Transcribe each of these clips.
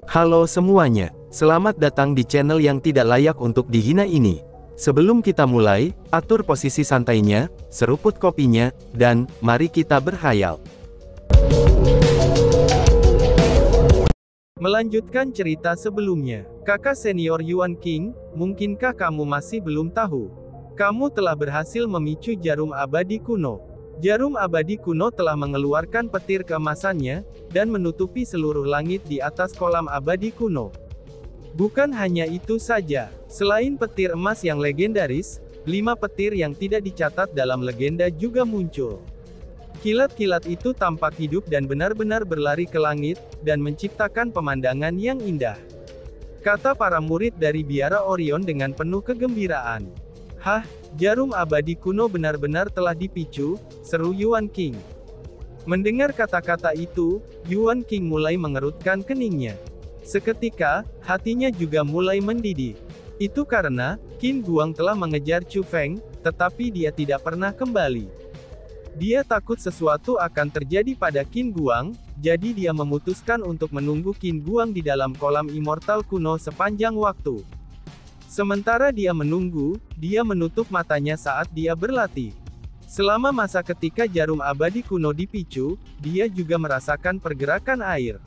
Halo semuanya, selamat datang di channel yang tidak layak untuk dihina ini. Sebelum kita mulai, atur posisi santainya, seruput kopinya, dan mari kita berhayal. Melanjutkan cerita sebelumnya, kakak senior Yuan King, mungkinkah kamu masih belum tahu? Kamu telah berhasil memicu jarum abadi kuno. Jarum abadi kuno telah mengeluarkan petir keemasannya, dan menutupi seluruh langit di atas kolam abadi kuno. Bukan hanya itu saja, selain petir emas yang legendaris, 5 petir yang tidak dicatat dalam legenda juga muncul. Kilat-kilat itu tampak hidup dan benar-benar berlari ke langit, dan menciptakan pemandangan yang indah. Kata para murid dari Biara Orion dengan penuh kegembiraan. Hah, jarum abadi kuno benar-benar telah dipicu, seru Yuan King. Mendengar kata-kata itu, Yuan King mulai mengerutkan keningnya. Seketika, hatinya juga mulai mendidih. Itu karena, Qin Guang telah mengejar Chu Feng, tetapi dia tidak pernah kembali. Dia takut sesuatu akan terjadi pada Qin Guang, jadi dia memutuskan untuk menunggu Qin Guang di dalam kolam immortal kuno sepanjang waktu. Sementara dia menunggu, dia menutup matanya saat dia berlatih. Selama masa ketika jarum abadi kuno dipicu, dia juga merasakan pergerakan air.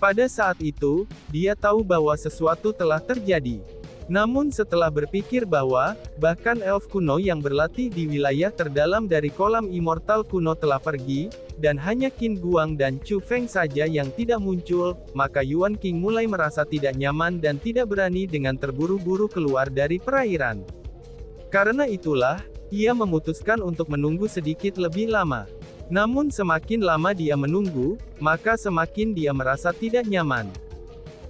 Pada saat itu, dia tahu bahwa sesuatu telah terjadi. Namun setelah berpikir bahwa, bahkan elf kuno yang berlatih di wilayah terdalam dari kolam immortal kuno telah pergi, dan hanya Qin Guang dan Chu Feng saja yang tidak muncul, maka Yuan King mulai merasa tidak nyaman dan tidak berani dengan terburu-buru keluar dari perairan. Karena itulah, ia memutuskan untuk menunggu sedikit lebih lama. Namun semakin lama dia menunggu, maka semakin dia merasa tidak nyaman.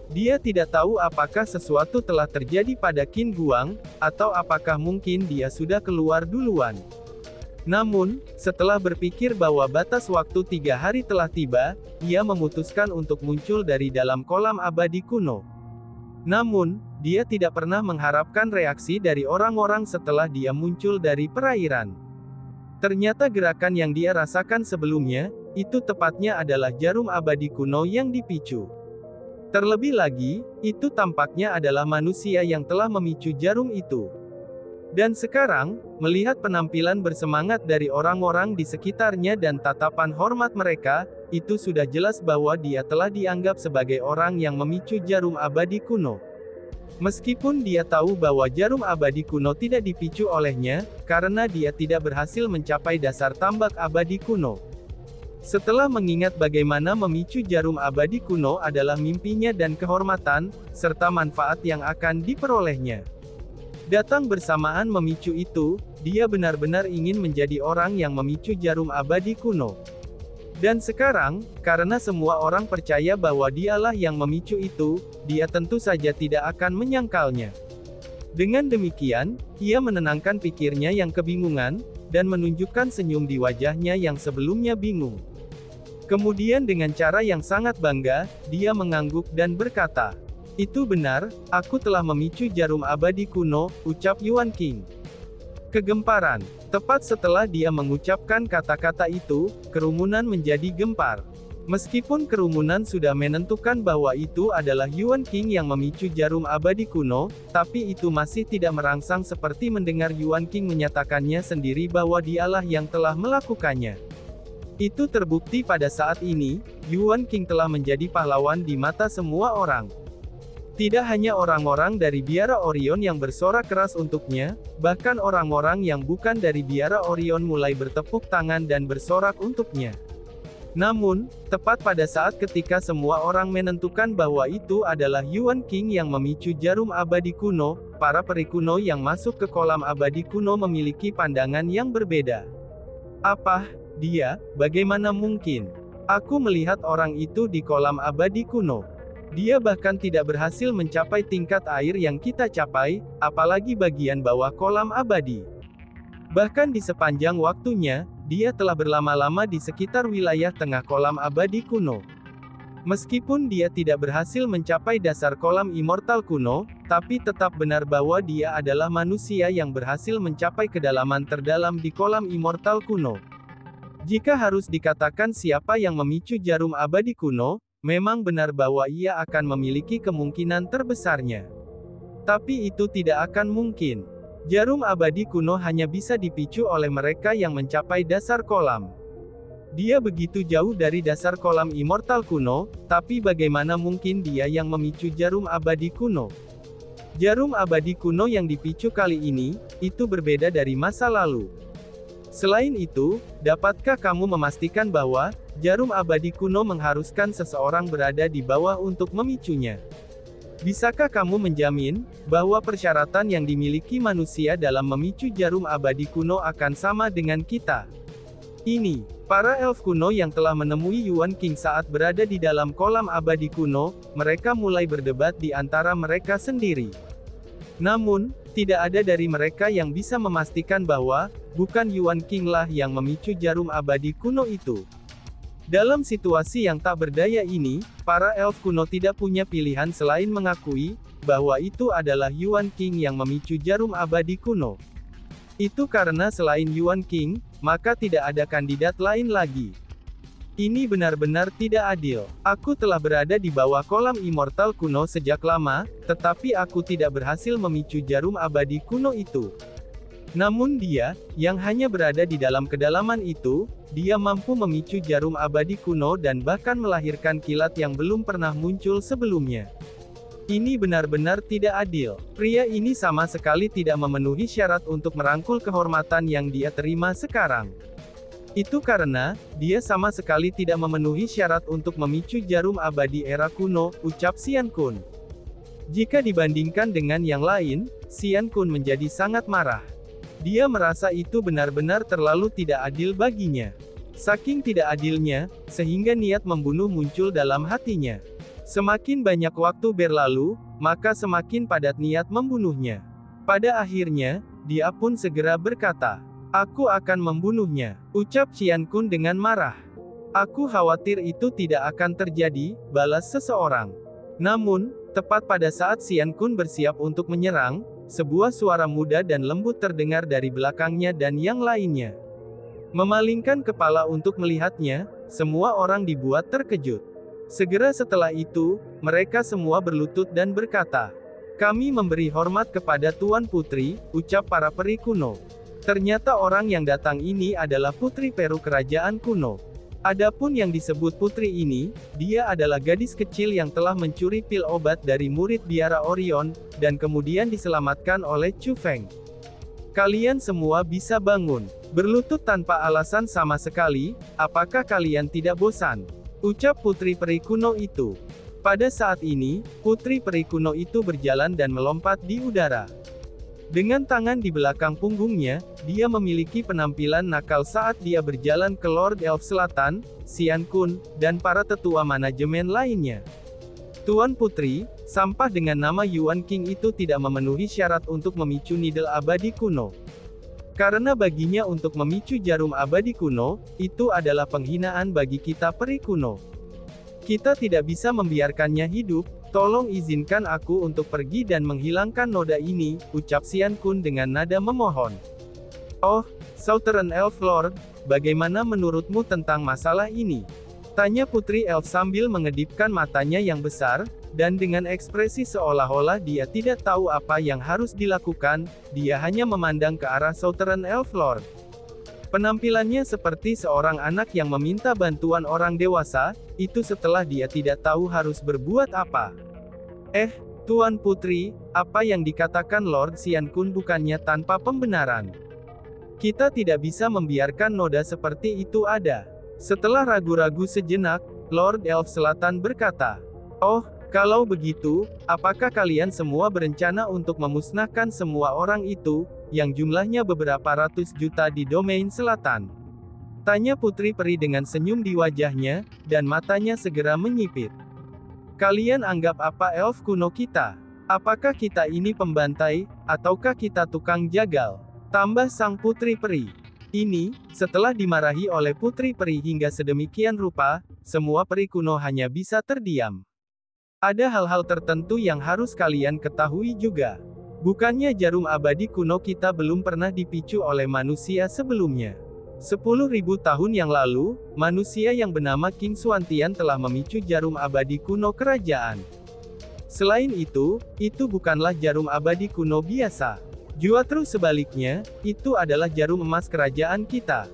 Dia tidak tahu apakah sesuatu telah terjadi pada Qin Guang, atau apakah mungkin dia sudah keluar duluan. Namun, setelah berpikir bahwa batas waktu 3 hari telah tiba, ia memutuskan untuk muncul dari dalam kolam abadi kuno. Namun, dia tidak pernah mengharapkan reaksi dari orang-orang setelah dia muncul dari perairan. Ternyata gerakan yang dia rasakan sebelumnya, itu tepatnya adalah jarum abadi kuno yang dipicu. Terlebih lagi, itu tampaknya adalah manusia yang telah memicu jarum itu. Dan sekarang, melihat penampilan bersemangat dari orang-orang di sekitarnya dan tatapan hormat mereka, itu sudah jelas bahwa dia telah dianggap sebagai orang yang memicu jarum abadi kuno. Meskipun dia tahu bahwa jarum abadi kuno tidak dipicu olehnya, karena dia tidak berhasil mencapai dasar tambak abadi kuno. Setelah mengingat bagaimana memicu jarum abadi kuno adalah mimpinya dan kehormatan, serta manfaat yang akan diperolehnya. Datang bersamaan memicu itu, dia benar-benar ingin menjadi orang yang memicu jarum abadi kuno. Dan sekarang, karena semua orang percaya bahwa dialah yang memicu itu, dia tentu saja tidak akan menyangkalnya. Dengan demikian, ia menenangkan pikirnya yang kebingungan, dan menunjukkan senyum di wajahnya yang sebelumnya bingung. Kemudian dengan cara yang sangat bangga, dia mengangguk dan berkata, "Itu benar, aku telah memicu jarum abadi kuno," ucap Yuan King. Kegemparan. Tepat setelah dia mengucapkan kata-kata itu, kerumunan menjadi gempar. Meskipun kerumunan sudah menentukan bahwa itu adalah Yuan King yang memicu jarum abadi kuno, tapi itu masih tidak merangsang seperti mendengar Yuan King menyatakannya sendiri bahwa dialah yang telah melakukannya. Itu terbukti pada saat ini, Yuan King telah menjadi pahlawan di mata semua orang. Tidak hanya orang-orang dari Biara Orion yang bersorak keras untuknya, bahkan orang-orang yang bukan dari Biara Orion mulai bertepuk tangan dan bersorak untuknya. Namun, tepat pada saat ketika semua orang menentukan bahwa itu adalah Yuan King yang memicu jarum abadi kuno, para peri kuno yang masuk ke kolam abadi kuno memiliki pandangan yang berbeda. Apa? Dia, bagaimana mungkin? Aku melihat orang itu di kolam abadi kuno. Dia bahkan tidak berhasil mencapai tingkat air yang kita capai, apalagi bagian bawah kolam abadi. Bahkan di sepanjang waktunya, dia telah berlama-lama di sekitar wilayah tengah kolam abadi kuno. Meskipun dia tidak berhasil mencapai dasar kolam immortal kuno, tapi tetap benar bahwa dia adalah manusia yang berhasil mencapai kedalaman terdalam di kolam immortal kuno. Jika harus dikatakan siapa yang memicu jarum abadi kuno, Memang benar bahwa ia akan memiliki kemungkinan terbesarnya. Tapi itu tidak akan mungkin. Jarum abadi kuno hanya bisa dipicu oleh mereka yang mencapai dasar kolam. Dia begitu jauh dari dasar kolam immortal kuno, tapi bagaimana mungkin dia yang memicu jarum abadi kuno? Jarum abadi kuno yang dipicu kali ini, itu berbeda dari masa lalu. Selain itu, dapatkah kamu memastikan bahwa jarum abadi kuno mengharuskan seseorang berada di bawah untuk memicunya? Bisakah kamu menjamin bahwa persyaratan yang dimiliki manusia dalam memicu jarum abadi kuno akan sama dengan kita? Ini, para elf kuno yang telah menemui Yuan King saat berada di dalam kolam abadi kuno, mereka mulai berdebat di antara mereka sendiri. Namun, tidak ada dari mereka yang bisa memastikan bahwa bukan Yuan King lah yang memicu jarum abadi kuno itu. Dalam situasi yang tak berdaya ini, para elf kuno tidak punya pilihan selain mengakui bahwa itu adalah Yuan King yang memicu jarum abadi kuno. Itu karena selain Yuan King, maka tidak ada kandidat lain lagi. Ini benar-benar tidak adil. Aku telah berada di bawah kolam immortal kuno sejak lama, tetapi aku tidak berhasil memicu jarum abadi kuno itu. Namun dia, yang hanya berada di dalam kedalaman itu, dia mampu memicu jarum abadi kuno dan bahkan melahirkan kilat yang belum pernah muncul sebelumnya. Ini benar-benar tidak adil. Pria ini sama sekali tidak memenuhi syarat untuk merangkul kehormatan yang dia terima sekarang. Itu karena, dia sama sekali tidak memenuhi syarat untuk memicu jarum abadi era kuno, ucap Xian Kun. Jika dibandingkan dengan yang lain, Xian Kun menjadi sangat marah. Dia merasa itu benar-benar terlalu tidak adil baginya. Saking tidak adilnya, sehingga niat membunuh muncul dalam hatinya. Semakin banyak waktu berlalu, maka semakin padat niat membunuhnya. Pada akhirnya, dia pun segera berkata, "Aku akan membunuhnya," ucap Xian Kun dengan marah. "Aku khawatir itu tidak akan terjadi," balas seseorang. Namun, tepat pada saat Xian Kun bersiap untuk menyerang, sebuah suara muda dan lembut terdengar dari belakangnya dan yang lainnya. Memalingkan kepala untuk melihatnya, semua orang dibuat terkejut. Segera setelah itu, mereka semua berlutut dan berkata, "Kami memberi hormat kepada Tuan Putri," ucap para peri kuno. Ternyata orang yang datang ini adalah Putri Peru Kerajaan Kuno. Adapun yang disebut putri ini, dia adalah gadis kecil yang telah mencuri pil obat dari murid biara Orion, dan kemudian diselamatkan oleh Chu Feng. Kalian semua bisa bangun. Berlutut tanpa alasan sama sekali, apakah kalian tidak bosan? Ucap putri peri kuno itu. Pada saat ini, putri peri kuno itu berjalan dan melompat di udara. Dengan tangan di belakang punggungnya, dia memiliki penampilan nakal saat dia berjalan ke Lord Elf Selatan, Xian Kun, dan para tetua manajemen lainnya. Tuan Putri, sampah dengan nama Yuan King itu tidak memenuhi syarat untuk memicu Needle abadi kuno. Karena baginya untuk memicu jarum abadi kuno, itu adalah penghinaan bagi kita peri kuno. Kita tidak bisa membiarkannya hidup. Tolong izinkan aku untuk pergi dan menghilangkan noda ini, ucap Xian Kun dengan nada memohon. Oh, Southern Elf Lord, bagaimana menurutmu tentang masalah ini? Tanya Putri Elf sambil mengedipkan matanya yang besar, dan dengan ekspresi seolah-olah dia tidak tahu apa yang harus dilakukan, dia hanya memandang ke arah Southern Elf Lord. Penampilannya seperti seorang anak yang meminta bantuan orang dewasa, itu setelah dia tidak tahu harus berbuat apa. Tuan Putri, apa yang dikatakan Lord Xian Kun bukannya tanpa pembenaran. Kita tidak bisa membiarkan noda seperti itu ada. Setelah ragu-ragu sejenak, Lord Elf Selatan berkata, "Oh, kalau begitu, apakah kalian semua berencana untuk memusnahkan semua orang itu, yang jumlahnya beberapa ratus juta di domain selatan?" Tanya Putri Peri dengan senyum di wajahnya, dan matanya segera menyipit. "Kalian anggap apa elf kuno kita? Apakah kita ini pembantai, ataukah kita tukang jagal?" tambah sang Putri Peri. Ini, setelah dimarahi oleh Putri Peri hingga sedemikian rupa, semua peri kuno hanya bisa terdiam. Ada hal-hal tertentu yang harus kalian ketahui juga. Bukannya jarum abadi kuno kita belum pernah dipicu oleh manusia sebelumnya. 10.000 tahun yang lalu, manusia yang bernama King Xuantian telah memicu jarum abadi kuno kerajaan. Selain itu bukanlah jarum abadi kuno biasa. Justru sebaliknya, itu adalah jarum emas kerajaan kita.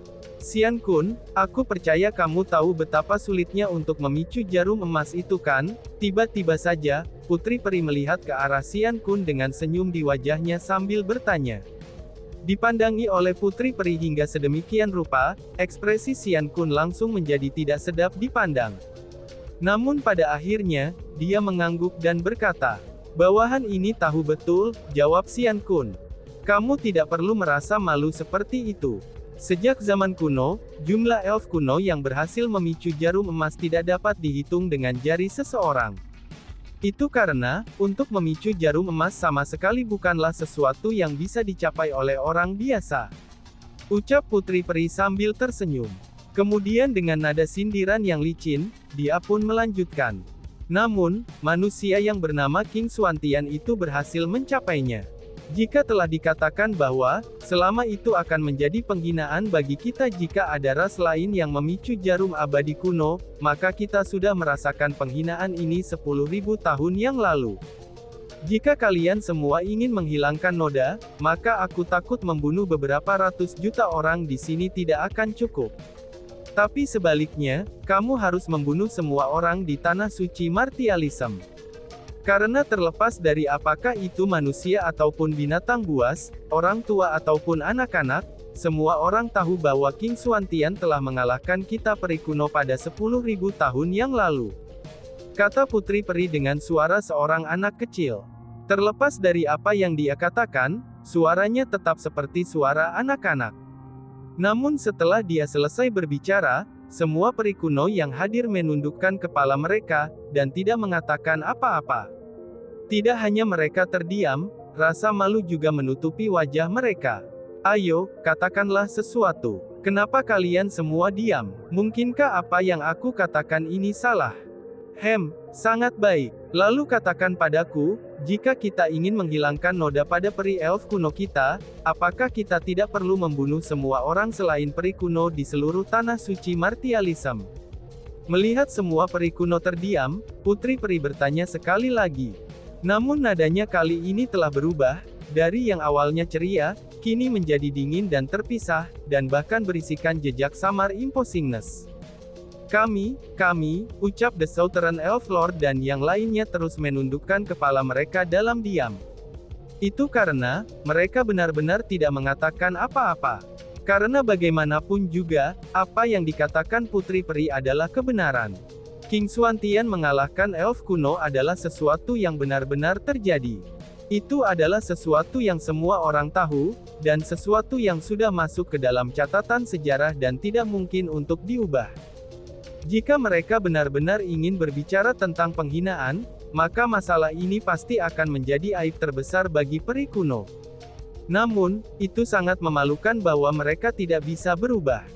Xian Kun, aku percaya kamu tahu betapa sulitnya untuk memicu jarum emas itu kan? Tiba-tiba saja, Putri Peri melihat ke arah Xian Kun dengan senyum di wajahnya sambil bertanya. Dipandangi oleh Putri Peri hingga sedemikian rupa, ekspresi Xian Kun langsung menjadi tidak sedap dipandang. Namun pada akhirnya, dia mengangguk dan berkata, "Bawahan ini tahu betul," jawab Xian Kun. "Kamu tidak perlu merasa malu seperti itu. Sejak zaman kuno, jumlah elf kuno yang berhasil memicu jarum emas tidak dapat dihitung dengan jari seseorang. Itu karena, untuk memicu jarum emas sama sekali bukanlah sesuatu yang bisa dicapai oleh orang biasa," ucap Putri Peri sambil tersenyum. Kemudian dengan nada sindiran yang licin, dia pun melanjutkan. "Namun, manusia yang bernama King Xuantian itu berhasil mencapainya. Jika telah dikatakan bahwa, selama itu akan menjadi penghinaan bagi kita jika ada ras lain yang memicu jarum abadi kuno, maka kita sudah merasakan penghinaan ini 10.000 tahun yang lalu. Jika kalian semua ingin menghilangkan noda, maka aku takut membunuh beberapa ratus juta orang di sini tidak akan cukup. Tapi sebaliknya, kamu harus membunuh semua orang di tanah suci Martialism. Karena terlepas dari apakah itu manusia ataupun binatang buas, orang tua ataupun anak-anak, semua orang tahu bahwa King Xuantian telah mengalahkan kita peri kuno pada 10.000 tahun yang lalu," kata Putri Peri dengan suara seorang anak kecil. Terlepas dari apa yang dia katakan, suaranya tetap seperti suara anak-anak. Namun setelah dia selesai berbicara, semua peri kuno yang hadir menundukkan kepala mereka, dan tidak mengatakan apa-apa. Tidak hanya mereka terdiam, rasa malu juga menutupi wajah mereka. "Ayo, katakanlah sesuatu. Kenapa kalian semua diam? Mungkinkah apa yang aku katakan ini salah?" Sangat baik. Lalu katakan padaku, jika kita ingin menghilangkan noda pada peri elf kuno kita, apakah kita tidak perlu membunuh semua orang selain peri kuno di seluruh tanah suci Martialism? Melihat semua peri kuno terdiam, Putri Peri bertanya sekali lagi. Namun nadanya kali ini telah berubah, dari yang awalnya ceria, kini menjadi dingin dan terpisah, dan bahkan berisikan jejak samar imposingness. Kami, ucap The Southern Elf Lord dan yang lainnya terus menundukkan kepala mereka dalam diam. Itu karena, mereka benar-benar tidak mengatakan apa-apa. Karena bagaimanapun juga, apa yang dikatakan Putri Peri adalah kebenaran. King Xuantian mengalahkan elf kuno adalah sesuatu yang benar-benar terjadi. Itu adalah sesuatu yang semua orang tahu, dan sesuatu yang sudah masuk ke dalam catatan sejarah dan tidak mungkin untuk diubah. Jika mereka benar-benar ingin berbicara tentang penghinaan, maka masalah ini pasti akan menjadi aib terbesar bagi peri kuno. Namun, itu sangat memalukan bahwa mereka tidak bisa berubah.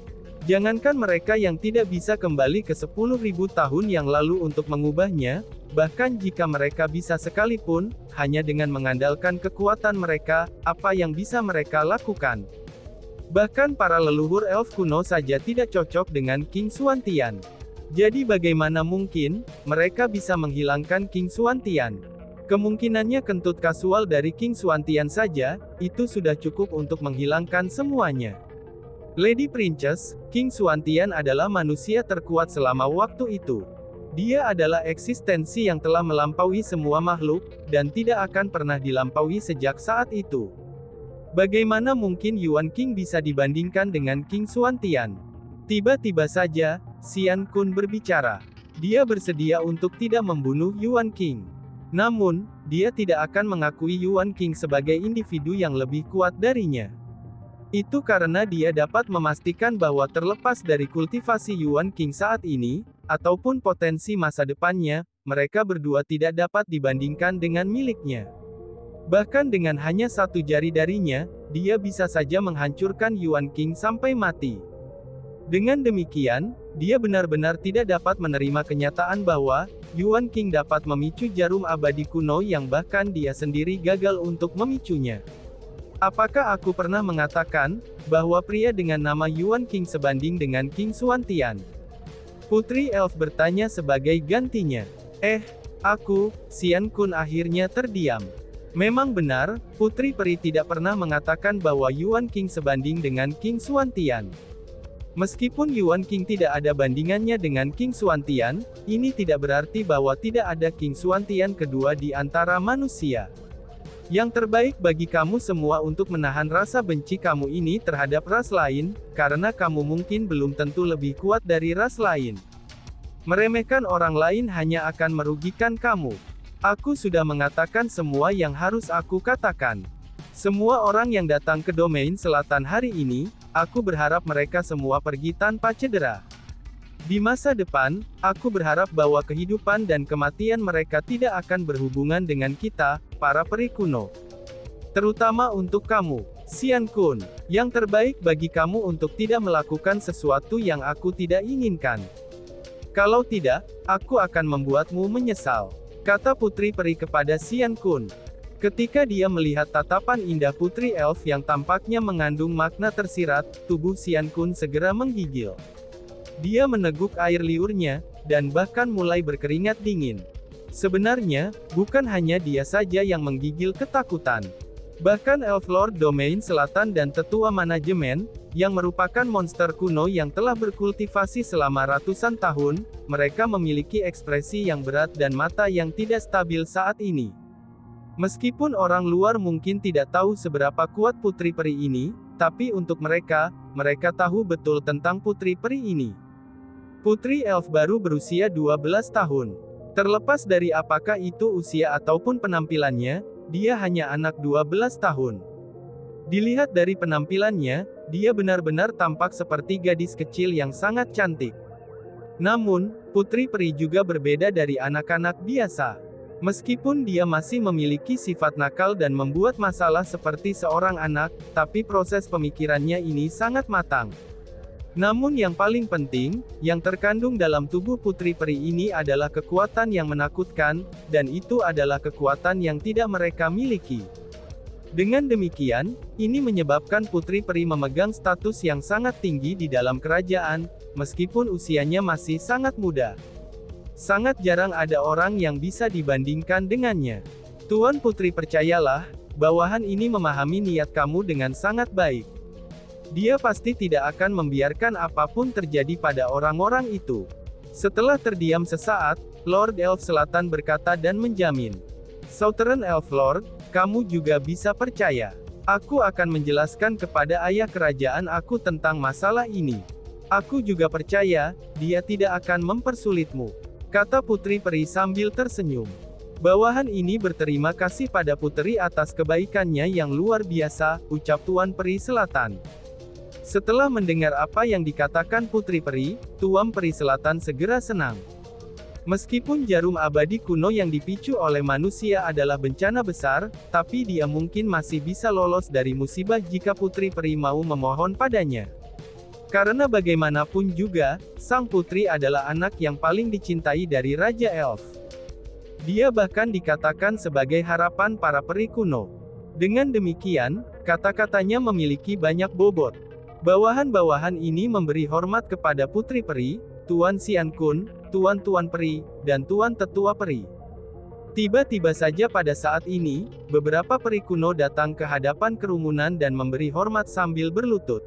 Jangankan mereka yang tidak bisa kembali ke 10.000 tahun yang lalu untuk mengubahnya, bahkan jika mereka bisa sekalipun, hanya dengan mengandalkan kekuatan mereka, apa yang bisa mereka lakukan? Bahkan para leluhur elf kuno saja tidak cocok dengan King Xuantian. Jadi bagaimana mungkin, mereka bisa menghilangkan King Xuantian? Kemungkinannya kentut kasual dari King Xuantian saja, itu sudah cukup untuk menghilangkan semuanya. Lady Princess, King Xuantian adalah manusia terkuat selama waktu itu. Dia adalah eksistensi yang telah melampaui semua makhluk, dan tidak akan pernah dilampaui sejak saat itu. Bagaimana mungkin Yuan King bisa dibandingkan dengan King Xuantian? Tiba-tiba saja, Xian Kun berbicara. Dia bersedia untuk tidak membunuh Yuan King. Namun, dia tidak akan mengakui Yuan King sebagai individu yang lebih kuat darinya. Itu karena dia dapat memastikan bahwa terlepas dari kultivasi Yuan King saat ini, ataupun potensi masa depannya, mereka berdua tidak dapat dibandingkan dengan miliknya. Bahkan dengan hanya satu jari darinya, dia bisa saja menghancurkan Yuan King sampai mati. Dengan demikian, dia benar-benar tidak dapat menerima kenyataan bahwa, Yuan King dapat memicu jarum abadi kuno yang bahkan dia sendiri gagal untuk memicunya. Apakah aku pernah mengatakan, bahwa pria dengan nama Yuan King sebanding dengan King Xuantian? Putri Elf bertanya sebagai gantinya. Xian Kun akhirnya terdiam. Memang benar, Putri Peri tidak pernah mengatakan bahwa Yuan King sebanding dengan King Xuantian. Meskipun Yuan King tidak ada bandingannya dengan King Xuantian, ini tidak berarti bahwa tidak ada King Xuantian kedua di antara manusia. Yang terbaik bagi kamu semua untuk menahan rasa benci kamu ini terhadap ras lain, karena kamu mungkin belum tentu lebih kuat dari ras lain. Meremehkan orang lain hanya akan merugikan kamu. Aku sudah mengatakan semua yang harus aku katakan. Semua orang yang datang ke domain selatan hari ini, aku berharap mereka semua pergi tanpa cedera. Di masa depan, aku berharap bahwa kehidupan dan kematian mereka tidak akan berhubungan dengan kita, para peri kuno. Terutama untuk kamu, Xian Kun. Yang terbaik bagi kamu untuk tidak melakukan sesuatu yang aku tidak inginkan. Kalau tidak, aku akan membuatmu menyesal, kata Putri Peri kepada Xian Kun. Ketika dia melihat tatapan indah Putri Elf yang tampaknya mengandung makna tersirat, tubuh Xian Kun segera menggigil. Dia meneguk air liurnya, dan bahkan mulai berkeringat dingin. Sebenarnya, bukan hanya dia saja yang menggigil ketakutan. Bahkan Elf Lord Domain Selatan dan Tetua Manajemen, yang merupakan monster kuno yang telah berkultivasi selama ratusan tahun, mereka memiliki ekspresi yang berat dan mata yang tidak stabil saat ini. Meskipun orang luar mungkin tidak tahu seberapa kuat Putri Peri ini, tapi untuk mereka, mereka tahu betul tentang Putri Peri ini. Putri Elf baru berusia 12 tahun. Terlepas dari apakah itu usia ataupun penampilannya, dia hanya anak 12 tahun. Dilihat dari penampilannya, dia benar-benar tampak seperti gadis kecil yang sangat cantik. Namun, Putri Peri juga berbeda dari anak-anak biasa. Meskipun dia masih memiliki sifat nakal dan membuat masalah seperti seorang anak, tapi proses pemikirannya ini sangat matang. Namun yang paling penting, yang terkandung dalam tubuh Putri Peri ini adalah kekuatan yang menakutkan, dan itu adalah kekuatan yang tidak mereka miliki. Dengan demikian, ini menyebabkan Putri Peri memegang status yang sangat tinggi di dalam kerajaan, meskipun usianya masih sangat muda. Sangat jarang ada orang yang bisa dibandingkan dengannya. Tuan Putri percayalah, bawahan ini memahami niat kamu dengan sangat baik. Dia pasti tidak akan membiarkan apapun terjadi pada orang-orang itu. Setelah terdiam sesaat, Lord Elf Selatan berkata dan menjamin. Southern Elf Lord, kamu juga bisa percaya. Aku akan menjelaskan kepada ayah kerajaan aku tentang masalah ini. Aku juga percaya, dia tidak akan mempersulitmu, kata Putri Peri sambil tersenyum. Bawahan ini berterima kasih pada Putri atas kebaikannya yang luar biasa, ucap Tuan Peri Selatan. Setelah mendengar apa yang dikatakan Putri Peri, Tuan Peri Selatan segera senang. Meskipun jarum abadi kuno yang dipicu oleh manusia adalah bencana besar, tapi dia mungkin masih bisa lolos dari musibah jika Putri Peri mau memohon padanya. Karena bagaimanapun juga, sang putri adalah anak yang paling dicintai dari Raja Elf. Dia bahkan dikatakan sebagai harapan para peri kuno. Dengan demikian, kata-katanya memiliki banyak bobot. Bawahan-bawahan ini memberi hormat kepada Putri Peri, Tuan Xian Kun, Tuan-Tuan Peri, dan Tuan Tetua Peri. Tiba-tiba saja pada saat ini, beberapa peri kuno datang ke hadapan kerumunan dan memberi hormat sambil berlutut.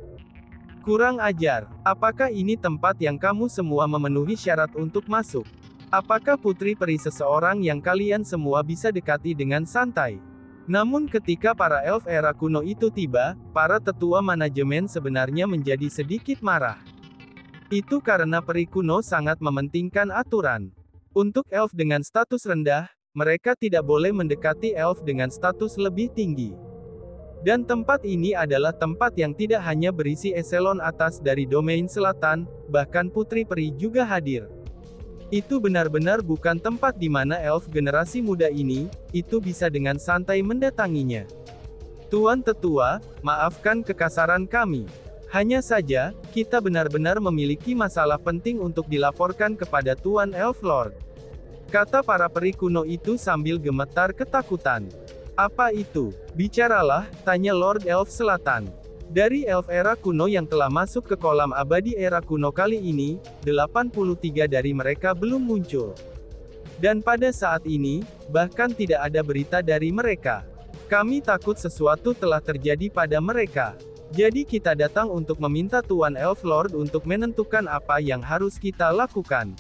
Kurang ajar, apakah ini tempat yang kamu semua memenuhi syarat untuk masuk? Apakah Putri Peri seseorang yang kalian semua bisa dekati dengan santai? Namun ketika para elf era kuno itu tiba, para tetua manajemen sebenarnya menjadi sedikit marah. Itu karena peri kuno sangat mementingkan aturan. Untuk elf dengan status rendah, mereka tidak boleh mendekati elf dengan status lebih tinggi. Dan tempat ini adalah tempat yang tidak hanya berisi eselon atas dari domain selatan, bahkan Putri Peri juga hadir. Itu benar-benar bukan tempat di mana elf generasi muda ini, itu bisa dengan santai mendatanginya. Tuan Tetua, maafkan kekasaran kami. Hanya saja, kita benar-benar memiliki masalah penting untuk dilaporkan kepada Tuan Elf Lord, kata para peri kuno itu sambil gemetar ketakutan. Apa itu? Bicaralah, tanya Lord Elf Selatan. Dari elf era kuno yang telah masuk ke kolam abadi era kuno kali ini, 83 dari mereka belum muncul. Dan pada saat ini, bahkan tidak ada berita dari mereka. Kami takut sesuatu telah terjadi pada mereka. Jadi kita datang untuk meminta Tuan Elf Lord untuk menentukan apa yang harus kita lakukan.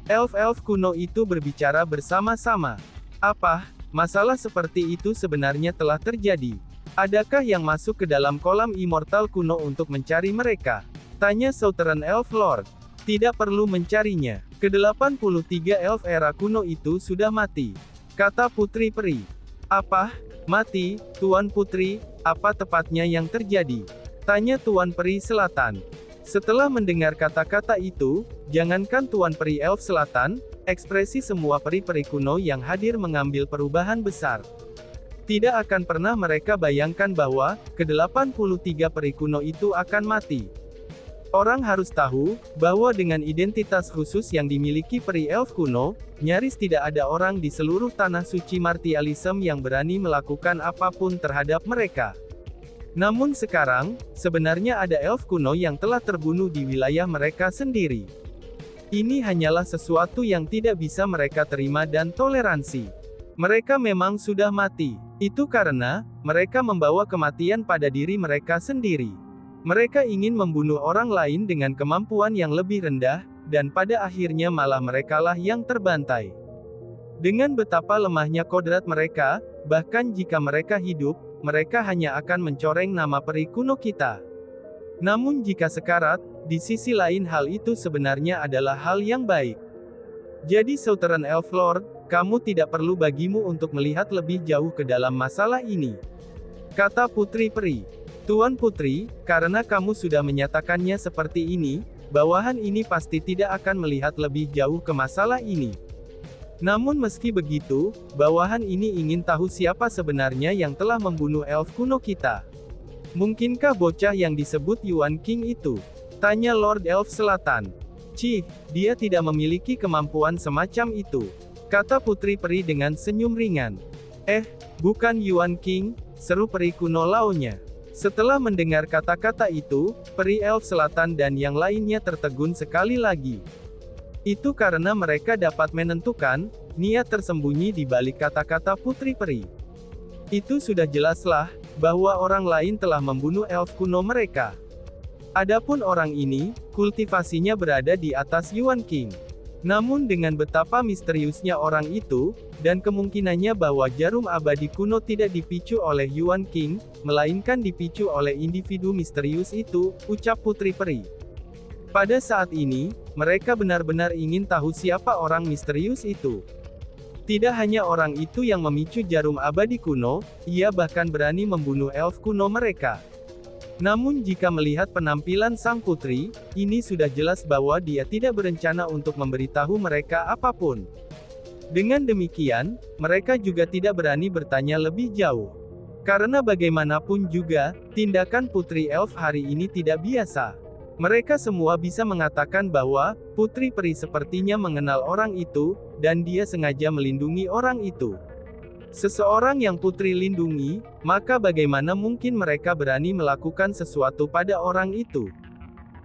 Elf-elf kuno itu berbicara bersama-sama. Apa? Masalah seperti itu sebenarnya telah terjadi. Adakah yang masuk ke dalam kolam immortal kuno untuk mencari mereka? Tanya Southern Elf Lord. Tidak perlu mencarinya. Ke-83 elf era kuno itu sudah mati. Kata Putri Peri. Apa? Mati, Tuan Putri? Apa tepatnya yang terjadi? Tanya Tuan Peri Selatan. Setelah mendengar kata-kata itu, jangankan Tuan Peri Elf Selatan, ekspresi semua peri-peri kuno yang hadir mengambil perubahan besar. Tidak akan pernah mereka bayangkan bahwa, ke-83 peri kuno itu akan mati. Orang harus tahu, bahwa dengan identitas khusus yang dimiliki peri elf kuno, nyaris tidak ada orang di seluruh tanah suci Martialism yang berani melakukan apapun terhadap mereka. Namun sekarang, sebenarnya ada elf kuno yang telah terbunuh di wilayah mereka sendiri. Ini hanyalah sesuatu yang tidak bisa mereka terima dan toleransi. Mereka memang sudah mati. Itu karena, mereka membawa kematian pada diri mereka sendiri. Mereka ingin membunuh orang lain dengan kemampuan yang lebih rendah, dan pada akhirnya malah merekalah yang terbantai. Dengan betapa lemahnya kodrat mereka, bahkan jika mereka hidup, mereka hanya akan mencoreng nama peri kuno kita. Namun jika sekarat, di sisi lain hal itu sebenarnya adalah hal yang baik. Jadi Southern Elf Lord, kamu tidak perlu bagimu untuk melihat lebih jauh ke dalam masalah ini. Kata Putri Peri. Tuan Putri, karena kamu sudah menyatakannya seperti ini, bawahan ini pasti tidak akan melihat lebih jauh ke masalah ini. Namun meski begitu, bawahan ini ingin tahu siapa sebenarnya yang telah membunuh elf kuno kita. Mungkinkah bocah yang disebut Yuan King itu? Tanya Lord Elf Selatan. Cih, dia tidak memiliki kemampuan semacam itu. Kata Putri Peri dengan senyum ringan. Bukan Yuan King, seru peri kuno launya. Setelah mendengar kata-kata itu, Peri Elf Selatan dan yang lainnya tertegun sekali lagi. Itu karena mereka dapat menentukan, niat tersembunyi di balik kata-kata Putri Peri. Itu sudah jelaslah, bahwa orang lain telah membunuh elf kuno mereka. Adapun orang ini, kultivasinya berada di atas Yuan King. Namun dengan betapa misteriusnya orang itu, dan kemungkinannya bahwa jarum abadi kuno tidak dipicu oleh Yuan King, melainkan dipicu oleh individu misterius itu, ucap Putri Peri. Pada saat ini, mereka benar-benar ingin tahu siapa orang misterius itu. Tidak hanya orang itu yang memicu jarum abadi kuno, ia bahkan berani membunuh elf kuno mereka. Namun jika melihat penampilan sang putri, ini sudah jelas bahwa dia tidak berencana untuk memberitahu mereka apapun. Dengan demikian, mereka juga tidak berani bertanya lebih jauh. Karena bagaimanapun juga, tindakan Putri Elf hari ini tidak biasa. Mereka semua bisa mengatakan bahwa, Putri Peri sepertinya mengenal orang itu, dan dia sengaja melindungi orang itu. Seseorang yang Putri lindungi, maka bagaimana mungkin mereka berani melakukan sesuatu pada orang itu?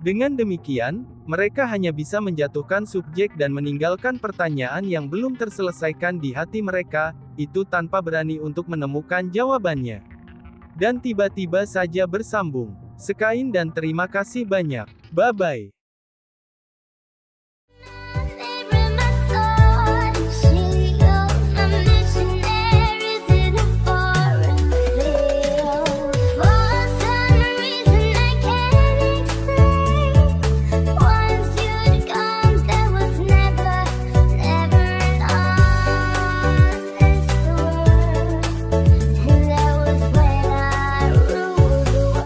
Dengan demikian, mereka hanya bisa menjatuhkan subjek dan meninggalkan pertanyaan yang belum terselesaikan di hati mereka, itu tanpa berani untuk menemukan jawabannya. Dan tiba-tiba saja bersambung. Sekain dan terima kasih banyak. Bye-bye.